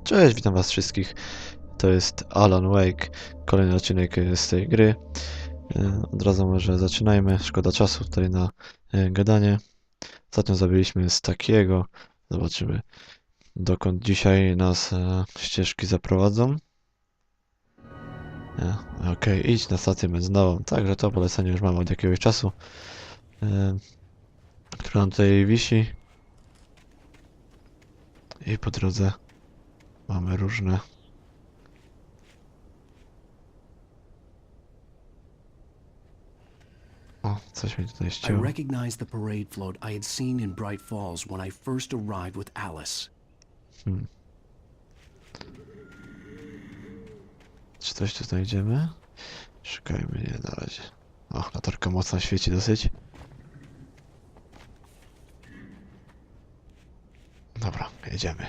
Cześć, witam was wszystkich. To jest Alan Wake, kolejny odcinek z tej gry. Od razu może zaczynajmy, szkoda czasu tutaj na gadanie. Ostatnio zabiliśmy z takiego. Zobaczymy, dokąd dzisiaj nas ścieżki zaprowadzą. Okej, idź na stację benzynową. Także to polecenie już mamy od jakiegoś czasu, które nam tutaj wisi. I po drodze mamy różne. O, coś mi tutaj I ścięło. recognized the parade float I had seen in Bright Falls when I first arrived with Alice. Czy coś tu znajdziemy? Szukajmy, nie na razie. O, latarka mocno świeci dosyć. Dobra, jedziemy.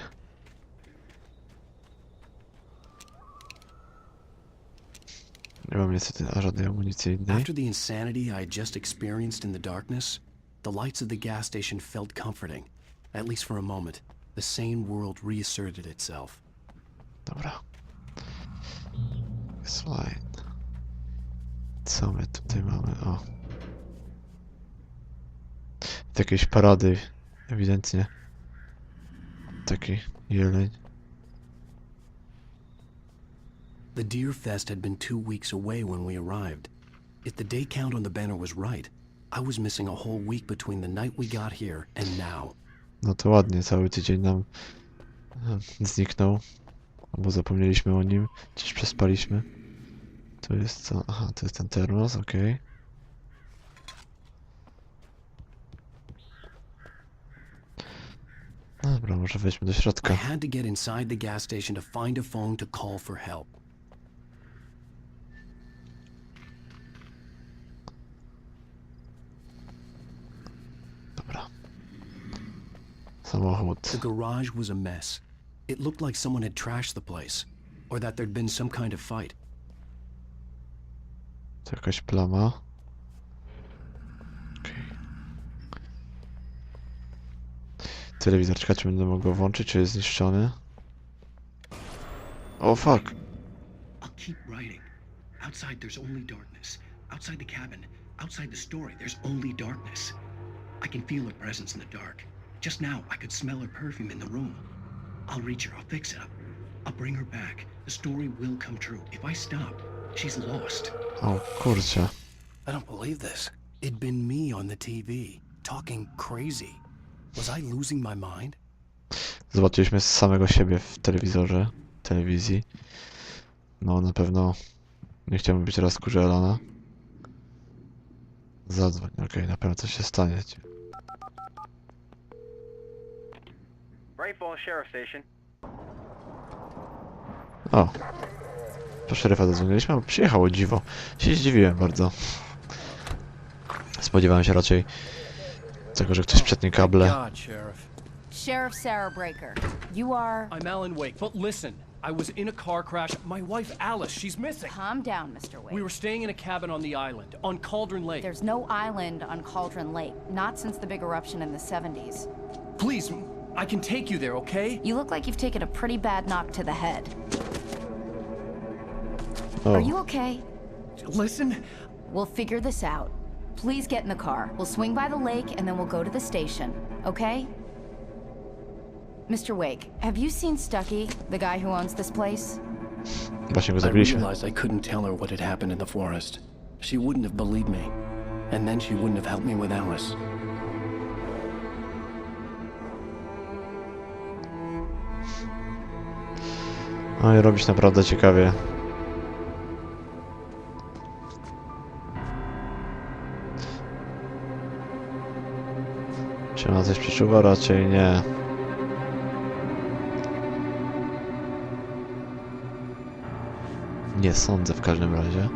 Nie mam niestety żadnej amunicji innej. After the insanity I had just experienced in the darkness, the lights of the gas station felt comforting. At least for a moment, the sane world reasserted itself. Dobra. Slide. Co my tutaj mamy? O. Jakieś parady, ewidentnie. Taki jeleń. The Deer Fest had been 2 weeks away when we arrived. If the day count on the banner was right, I was missing a whole week between the night we got here and now. No to ładnie, cały tydzień nam zniknął. Albo zapomnieliśmy o nim, gdzieś przespaliśmy. To jest co? Aha, to jest ten termos, okej. Dobra, może wejdźmy do I środka. had to get inside the gas station to find a phone to call for help. Dobra. Samochód. The garage was a mess. It looked like someone had trashed the place, or that there'd been some kind of fight. To jakaś plama. Okej. Telewizor, czekać, czy będę mógł go włączyć, czy jest zniszczony? O, fuck! I'll keep writing. Outside there's only darkness. Outside the cabin, outside the story, there's only darkness. I can feel her presence in the dark. Just now, I could smell her perfume in the room. I'll reach her, I'll fix it up. I'll bring her back. The story will come true. If I stop, she's lost. O, kurczę. I don't believe this. It'd been me on the TV, talking crazy. Was I losing my mind? Zobaczyliśmy samego siebie w telewizji. No, na pewno nie chciałbym być raz kurze Alana. Zadzwoń, okej, na pewno coś się stanie. Bright Falls Sheriff Station. O, po szeryfa zadzwoniliśmy, a przyjechało dziwo. Się zdziwiłem bardzo. Spodziewałem się raczej tego, że ktoś przetnie kable. God, Sheriff. Sheriff Sarah Breaker, you are... I'm Alan Wake, but listen. I was in a car crash. My wife, Alice, she's missing. Calm down, Mr. Wake. We were staying in a cabin on the island, on Cauldron Lake. There's no island on Cauldron Lake, not since the big eruption in the 70s. Please, I can take you there, okay? You look like you've taken a pretty bad knock to the head. O, Are you okay? Listen, We'll figure this out. Please get in the car. We'll swing by the lake and then we'll go to the station, okay? Mr. Wake, have you seen Stucky, the guy who owns this place? właśnie go I zabiliśmy. realized I couldn't tell her what had happened in the forest. She wouldn't have believed me. And then she wouldn't have helped me with Alice. No i robić naprawdę ciekawie. Czy ona coś przeczuwa? Raczej nie. Nie sądzę w każdym razie.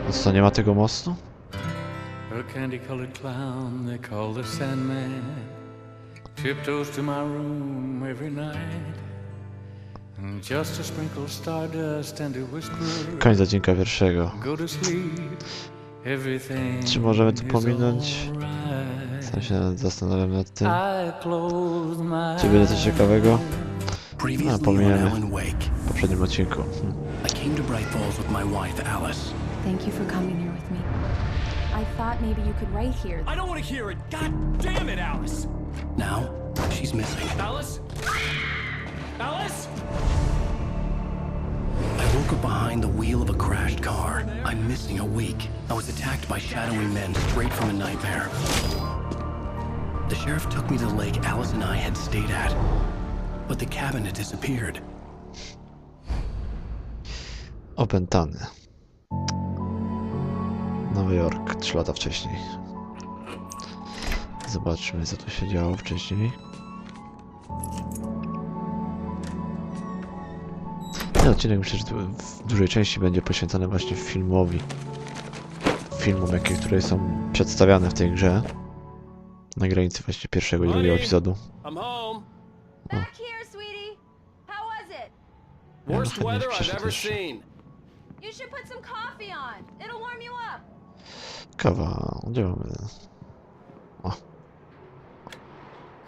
No co, nie ma tego mostu? A candy-colored clown they call the Sandman tiptoes to my room every night, and just to sprinkle stardust and to whisper, Koniec odcinka pierwszego. go to sleep, everything Czy możemy to pominąć? is alright. Sam się zastanawiam nad tym. I close my Czy będzie coś ciekawego? Previously on pomijamy. Alan Wake, W poprzednim odcinku. I came to Bright Falls with my wife, Alice. Thank you for coming here with me. I thought maybe you could write here. I don't want to hear it. God damn it, Alice. Now, she's missing. Alice? Alice? I woke up behind the wheel of a crashed car. I'm missing a week. I was attacked by shadowy men straight from a nightmare. The sheriff took me to the lake Alice and I had stayed at, but the cabin had disappeared. Opętany. Nowy Jork, 3 lata wcześniej. Zobaczmy, co tu się działo wcześniej. Ten odcinek myślę, że w dużej części będzie poświęcony właśnie filmowi. Filmom, które są przedstawiane w tej grze. Na granicy właśnie pierwszego i drugiego epizodu. I'm home. Back here, sweetie. How was it? Worst chętnie weather I've przyszedł ever jeszcze. seen. You should put some coffee on. It'll warm you up. Kawa, gdzie mamy?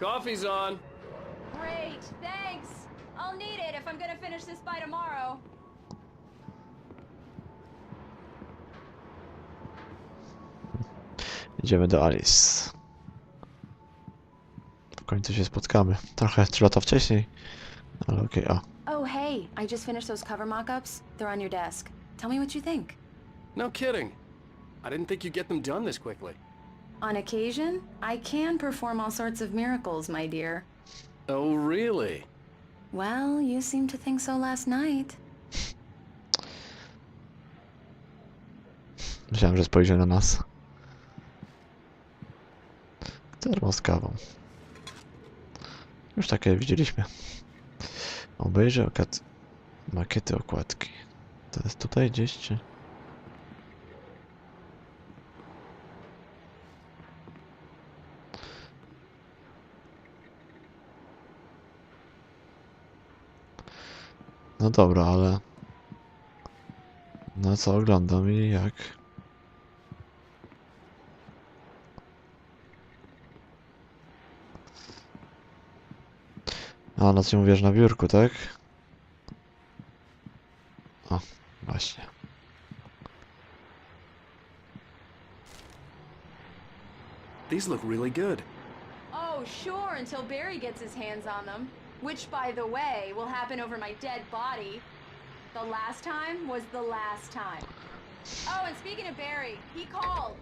Coffee's on. Great, thanks. I'll need it if I'm gonna finish this by tomorrow. Idziemy do Alice. W końcu się spotkamy. Trochę 3 lata wcześniej, ale okej, Oh, hey, I just finished those cover mock-ups. They're on your desk. Tell me what you think. No kidding. I didn't think you'd get them done this quickly. On occasion, I can perform all sorts of miracles, my dear. Oh, really? Well, you seemed to think so last night. Myślałem, że spojrzy na nas. Termos z kawą. Już takie widzieliśmy. Obejrzę makiety okładki. To jest tutaj gdzieś, czy... No dobra, ale... No co oglądam i jak? A, na co mówisz na biurku, tak? O, właśnie. These look really good. Oh, sure, until Barry gets his hands on them. Which, by the way, will happen over my dead body. The last time was the last time. Oh, and speaking of Barry, he called.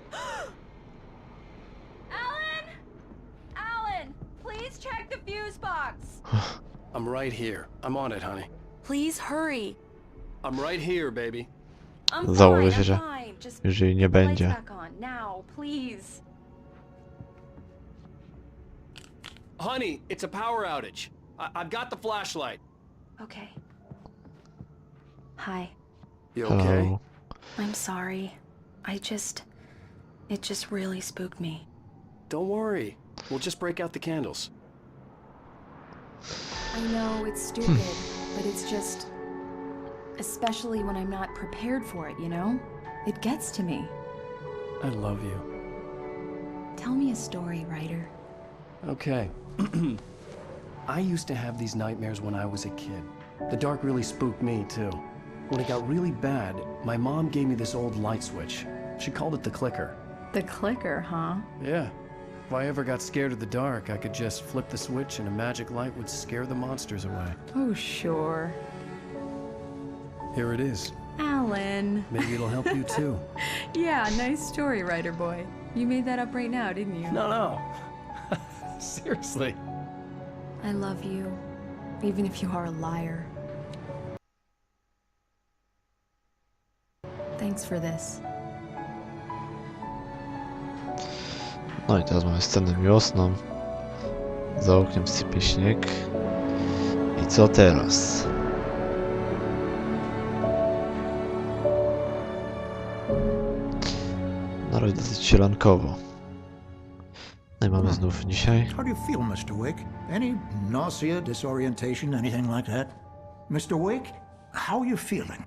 Alan! Alan, please check the fuse box. I'm right here. I'm on it, honey. Please hurry. I'm right here, baby. I'm fine, Założę się, I'm że fine. Just już jej nie put the lights będzie. back on now, please. Honey, it's a power outage. I've got the flashlight. Okay. Hi. You okay? Hello. I'm sorry. It just really spooked me. Don't worry. We'll just break out the candles. I know it's stupid, but it's just... Especially when I'm not prepared for it, you know? It gets to me. I love you. Tell me a story, writer. Okay. I used to have these nightmares when I was a kid. The dark really spooked me, too. When it got really bad, my mom gave me this old light switch. She called it the clicker. The clicker, huh? Yeah. If I ever got scared of the dark, I could just flip the switch and a magic light would scare the monsters away. Oh, sure. Here it is. Alan. Maybe it'll help you, too. Yeah, nice story, writer boy. You made that up right now, didn't you? No. Seriously. I love you, even if you are a liar. Thanks for this. No i teraz mamy scenę miłosną. Za oknem sypie śnieg. I co teraz? Na razie dosyć sielankowo. No i mamy znów dzisiaj. How do you feel, Mr. Wake? Any nausea, disorientation, anything like that? Mr. Wake, how are you feeling?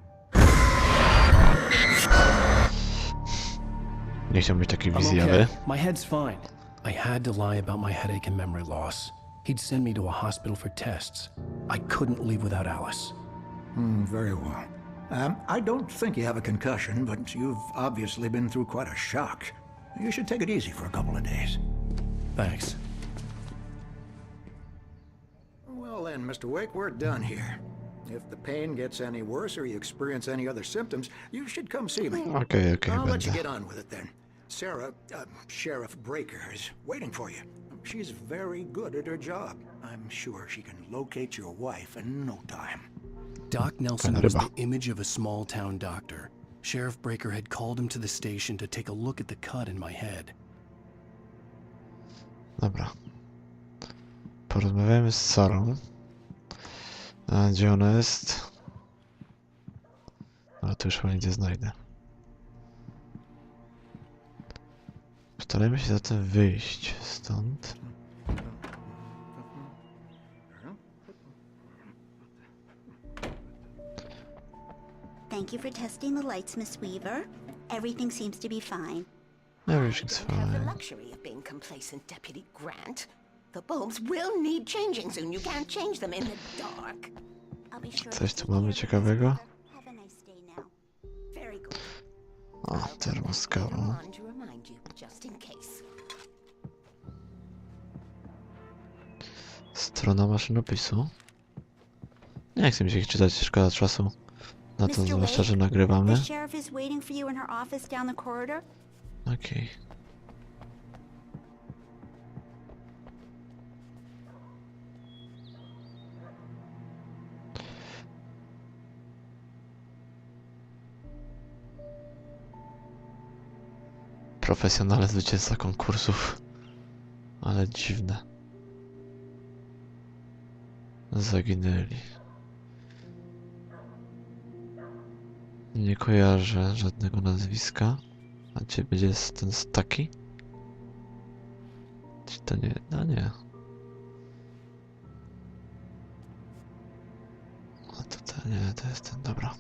Nie chciałbym być taki I'm wizjawy. okay. My head's fine. I had to lie about my headache and memory loss. He'd send me to a hospital for tests. I couldn't leave without Alice. Very well. I don't think you have a concussion, but you've obviously been through quite a shock. You should take it easy for a couple of days. Thanks. Well then, Mr. Wake, we're done here. If the pain gets any worse or you experience any other symptoms, you should come see me. Okej, I'll let you będę. get on with it then. Sarah, Sheriff Breaker, is waiting for you. She's very good at her job. I'm sure she can locate your wife in no time. Doc Nelson was ryba. the image of a small town doctor. Sheriff Breaker had called him to the station to take a look at the cut in my head. Dobra. Porozmawiamy z Sarą. A gdzie ona jest? No to już chyba nic nie znajdę. Starajmy się zatem wyjść stąd. Thank you for testing the lights, Miss Weaver. Everything seems to be fine. Everything's Don't have the fine. luxury of being complacent, Deputy Grant. The bulbs will need changing soon. You can't change them in the dark. I'll be sure Coś to tu take mamy care of ciekawego? Miss Weaver. Have a nice day now. Very good. O, termos z kawą. On to remind you, just in case. Strona maszynopisu. Nie chcę mi się ich czytać, szkoda czasu. Na to Mr. zwłaszcza, że Wake, nagrywamy. The sheriff is waiting for you in her office down the corridor. Okej. Profesjonalny zwycięzca konkursów. Ale dziwne. Zaginęli. Nie kojarzę żadnego nazwiska. A ciebie jest ten Staki? Czy to nie? No nie. A to nie, to jest ten, dobra.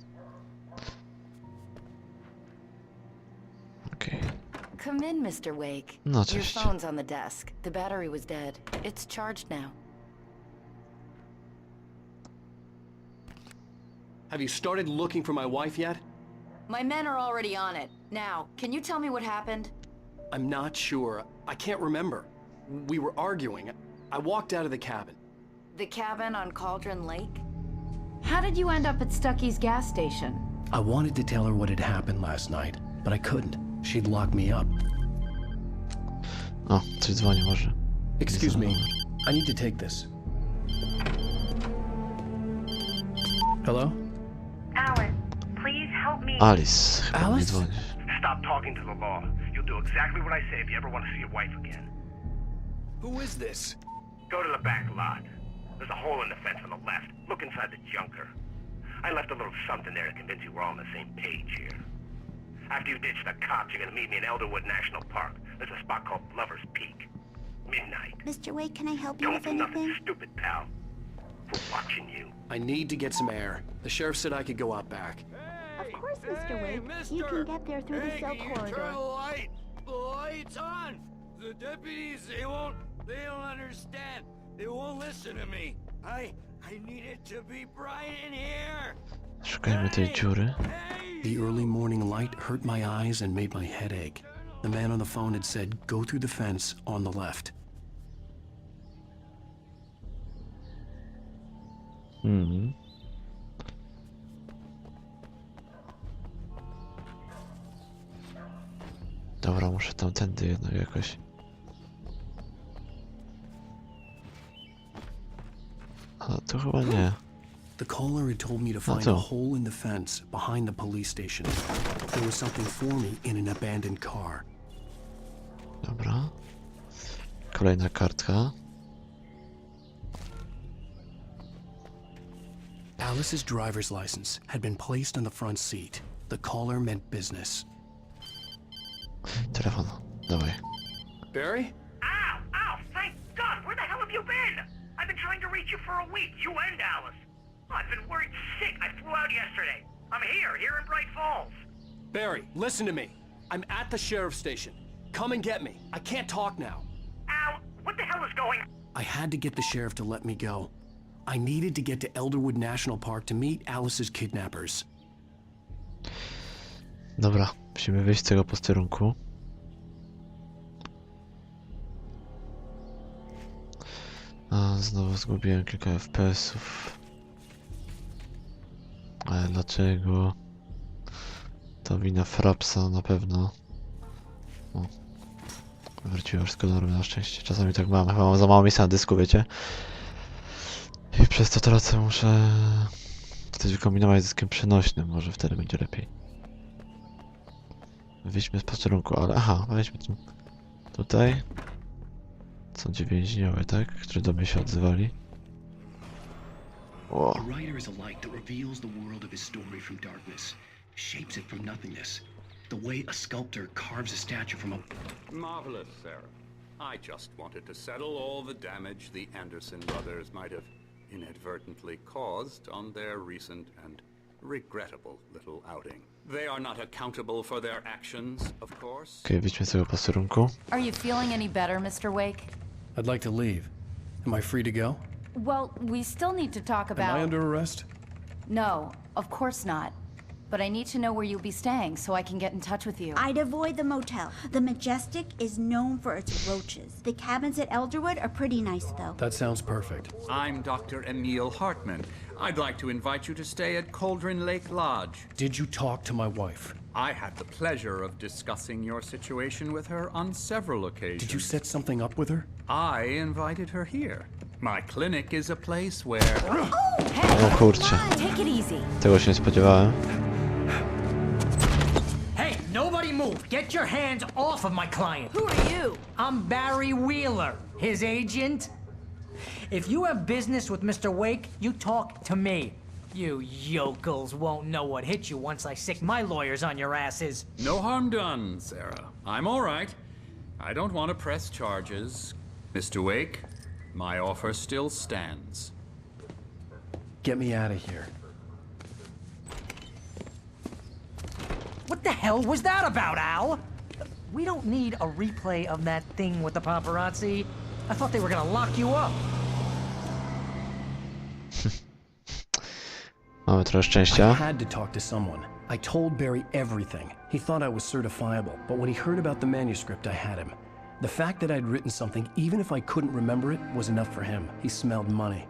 Okej. Come in, Mr. Wake. No Your cześć. phone's on the desk. The battery was dead. It's charged now. Have you started looking for my wife yet? My men are already on it. Now, can you tell me what happened? I'm not sure. I can't remember. We were arguing. I walked out of the cabin. The cabin on Cauldron Lake? How did you end up at Stucky's gas station? I wanted to tell her what had happened last night, but I couldn't. She'd lock me up. O, coś dzwoni może. Excuse me. I need to take this. Hello? Alice, please help me. Alice, chyba nie Alice? dzwoni. Stop talking to the law. You'll do exactly what I say if you ever want to see your wife again. Who is this? Go to the back lot. There's a hole in the fence on the left. Look inside the junker. I left a little something there to convince you we're all on the same page here. After you ditch the cops, you're gonna meet me in Elderwood National Park. There's a spot called Lover's Peak. Midnight. Mr. Wake, can I help you Don't with do nothing anything? stupid, pal. We're watching you. I need to get some air. The sheriff said I could go out back. Of course, Mr. Wake. You can get there through the cell corridor. light! The light's on! The deputies, they don't understand. They won't listen to me. I need it to be bright in here. Szukajmy tej dziury. The early morning light hurt my eyes and made my head ache. The man on the phone had said, go through the fence on the left. Mhm. Dobra, muszę tamtędy jednak jakoś. A tu chyba nie. The caller had told me to find a hole in the fence behind the police station. There was something for me in an abandoned car. Dobra. Kolejna kartka. Alice's driver's license had been placed on the front seat. The caller meant business. Telefon, dawaj. Barry? Ow! Ow! Thank God! Where the hell have you been? I've been trying to reach you for a week, you and Alice. I've been worried sick. I flew out yesterday. I'm here in Bright Falls. Barry, listen to me. I'm at the sheriff's station. Come and get me. I can't talk now. Al, what the hell is going on? I had to get the sheriff to let me go. I needed to get to Elderwood National Park to meet Alice's kidnappers. Dobra, musimy wyjść z tego posterunku. A, znowu zgubiłem kilka FPS-ów. Ale dlaczego? To wina Frapsa na pewno. O. Wróciło wszystko do normy na szczęście. Czasami tak mam. Chyba mam za mało miejsca na dysku, wiecie? I przez to tracę, muszę coś wykombinować z dyskiem przenośnym. Może wtedy będzie lepiej. Wyjdźmy z posterunku, ale aha, weźmy tu. Tutaj. Są ci więźniowie, tak? Którzy do mnie się odzywali. Wow. A writer is a light that reveals the world of his story from darkness, shapes it from nothingness. The way a sculptor carves a statue from a... Marvelous, Sarah. I just wanted to settle all the damage the Anderson brothers might have inadvertently caused on their recent and regrettable little outing. They are not accountable for their actions, of course. Okej, wyjdźmy z tego posterunku. Are you feeling any better, Mr. Wake? I'd like to leave. Am I free to go? Well, we still need to talk about... Am I under arrest? No, of course not. But I need to know where you'll be staying so I can get in touch with you. I'd avoid the motel. The Majestic is known for its roaches. The cabins at Elderwood are pretty nice, though. That sounds perfect. I'm Dr. Emil Hartman. I'd like to invite you to stay at Cauldron Lake Lodge. Did you talk to my wife? I had the pleasure of discussing your situation with her on several occasions. Did you set something up with her? I invited her here. My clinic is a place where... O kurczę. Take it easy. Tego się nie spodziewałem. Hey, nobody move! Get your hands off of my client! Who are you? I'm Barry Wheeler, his agent. If you have business with Mr. Wake, you talk to me. You yokels won't know what hit you once I sick my lawyers on your asses. No harm done, Sarah. I'm all right. I don't want to press charges. Mr. Wake, my offer still stands. Get me out of here. What the hell was that about, Al? We don't need a replay of that thing with the paparazzi. I thought they were gonna lock you up. Mamy trochę I szczęścia. had to talk to someone. I told Barry everything. He thought I was certifiable, but when he heard about the manuscript, I had him. The fact that I'd written something, even if I couldn't remember it, was enough for him. He smelled money.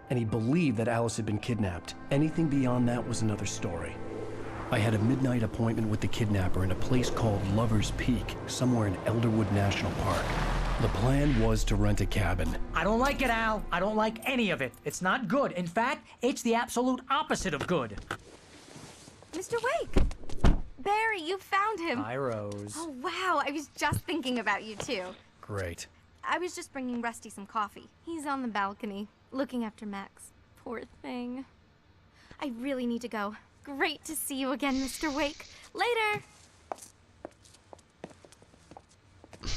And he believed that Alice had been kidnapped. Anything beyond that was another story. I had a midnight appointment with the kidnapper in a place called Lover's Peak, somewhere in Elderwood National Park. The plan was to rent a cabin. I don't like it, Al. I don't like any of it. It's not good. In fact, it's the absolute opposite of good. Mr. Wake! Barry, you found him! Hi, Rose. Oh, wow, I was just thinking about you, too. Great. I was just bringing Rusty some coffee. He's on the balcony, looking after Max. Poor thing. I really need to go. Great to see you again, Mr. Wake. Later!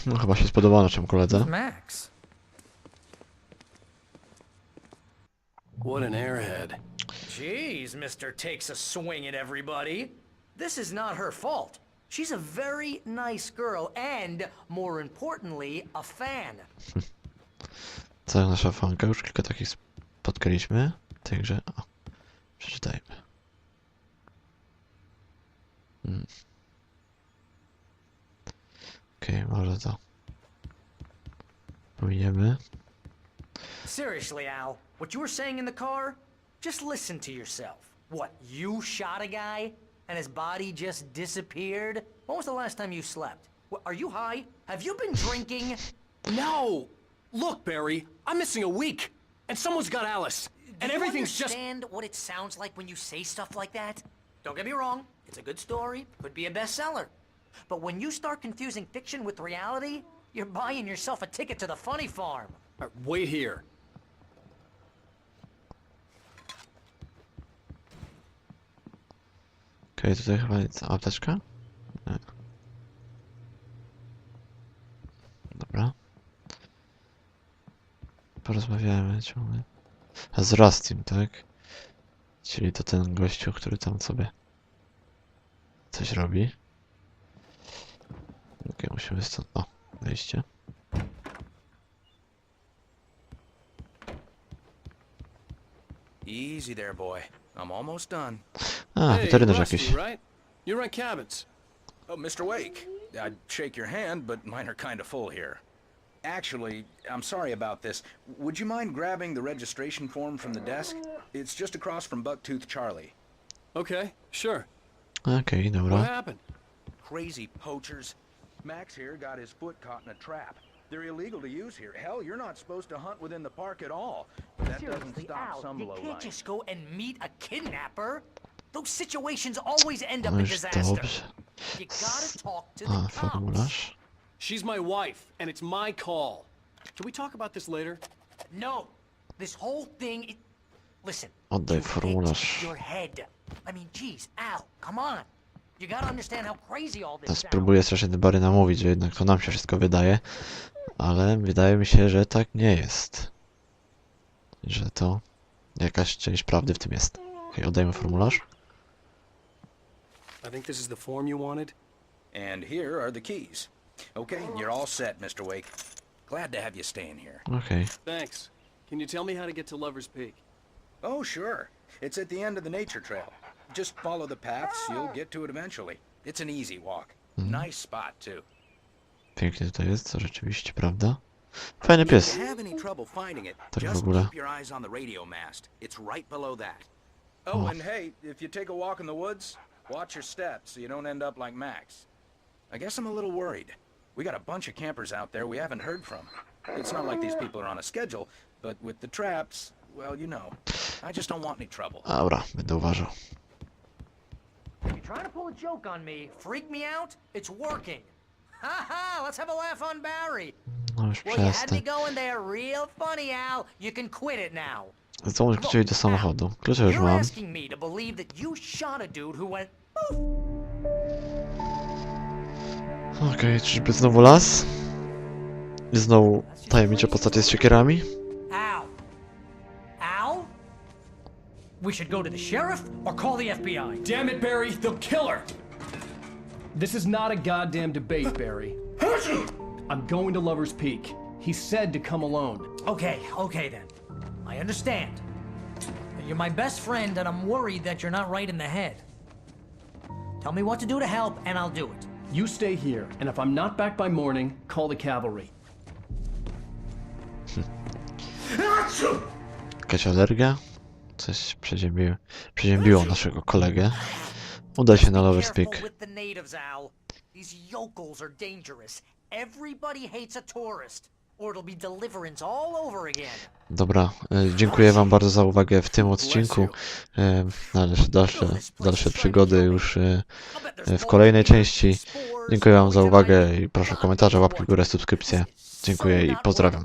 No chyba się spodobało naszym koledze. Max. What an airhead. Jeez, Mr. Takes a swing at everybody. This is not her fault. She's a very nice girl and, more importantly, a fan. Cała nasza fanka, już kilka takich spotkaliśmy. Także, o, przeczytajmy. Okej, może to pominiemy. Seriously, Al, what you were saying in the car? Just listen to yourself. What, you shot a guy and his body just disappeared? When was the last time you slept? What, are you high? Have you been drinking? No! Look, Barry, I'm missing a week, and someone's got Alice, and everything's just... Do you understand what it sounds like when you say stuff like that? Don't get me wrong, it's a good story, could be a bestseller. But when you start confusing fiction with reality, You're buying yourself a ticket to the funny farm. Wait here. Okej, tutaj chyba jest apteczka? Nie. Dobra. Porozmawiamy ciągle. A z Rustim, tak? Czyli to ten gościu, który tam sobie coś robi. Okej, musimy stąd... O, wejście. Easy there, boy. I'm almost done. A, weterynarz jakiś. Right? You rent cabins. Oh, Mr. Wake. I'd shake your hand, but mine are kind of full here. Actually, I'm sorry about this. Would you mind grabbing the registration form from the desk? It's just across from Bucktooth Charlie. Okay, sure. Okej, dobra. What happened? Crazy poachers. Max here got his foot caught in a trap. They're illegal to use here. Hell, you're not supposed to hunt within the park at all. But that doesn't Seriously, stop Al, some you lowlife. can't just go and meet a kidnapper. Those situations always end up No in już disaster. dobrze. You gotta talk to the A, cops. formularz. She's my wife, and it's my call. Can we talk about this later? No, this whole thing. Listen. Oddaj you hit formularz. your head. I mean, geez, Al, come on. You gotta understand how crazy all this Teraz sounds. próbuję strasznie Bary namówić, że jednak to nam się wszystko wydaje. Ale wydaje mi się, że tak nie jest. Że to jakaś część prawdy w tym jest. Okej, oddajmy formularz. I think this is the form you wanted. And here are the keys. Okay, you're all set, Mr. Wake. Glad to have you staying here. Okej. Thanks. Can you tell me how to get to Lover's Peak? Oh, sure. It's at the end of the nature trail. Just follow the paths, you'll get to it eventually. It's an easy walk. Nice spot, too. Pięknie tutaj jest, to rzeczywiście prawda. Fajny pies. If you have any trouble finding it, Tak w just ogóle. keep your eyes on the radio mast. It's right below that. Oh, and hey, if you take a walk in the woods, watch your steps so you don't end up like Max. I guess I'm a little worried. We got a bunch of campers out there we haven't heard from. It's not like these people are on a schedule, but with the traps, well, you know, I just don't want any trouble. Dobra, będę uważał. If you're trying to pull a joke on me, freak me out, it's working. Ha ha, let's have a laugh on Barry. No już Well, you had me przestań. going there real funny, Al. You can quit it now. Załóż kluczyki do samochodu. Klucze już You're mam. asking me to believe that you shot a dude who went Okej, czyżby znowu las? I znowu tajemnicza postacie z siekierami? Al. Al? We should go to the sheriff or call the FBI. Damn it, Barry! They'll kill her! This is not a goddamn debate, Barry. I'm going to Lover's Peak. He said to come alone. Okay then. I understand. You're my best friend and I'm worried that you're not right in the head. Tell me what to do to help and I'll do it. You stay here, and if I'm not back by morning, call the cavalry. Jakaś alergia? Coś przeziębiło naszego kolegę. Udaj się na Lover's Peak. Careful with the natives, Al. These yokels are dangerous. Everybody hates a tourist, or it'll be deliverance all over again. Dobra, dziękuję wam bardzo za uwagę w tym odcinku. Dalsze przygody już w kolejnej części. Dziękuję wam za uwagę i proszę komentarze, łapki w górę, subskrypcję. Dziękuję i pozdrawiam.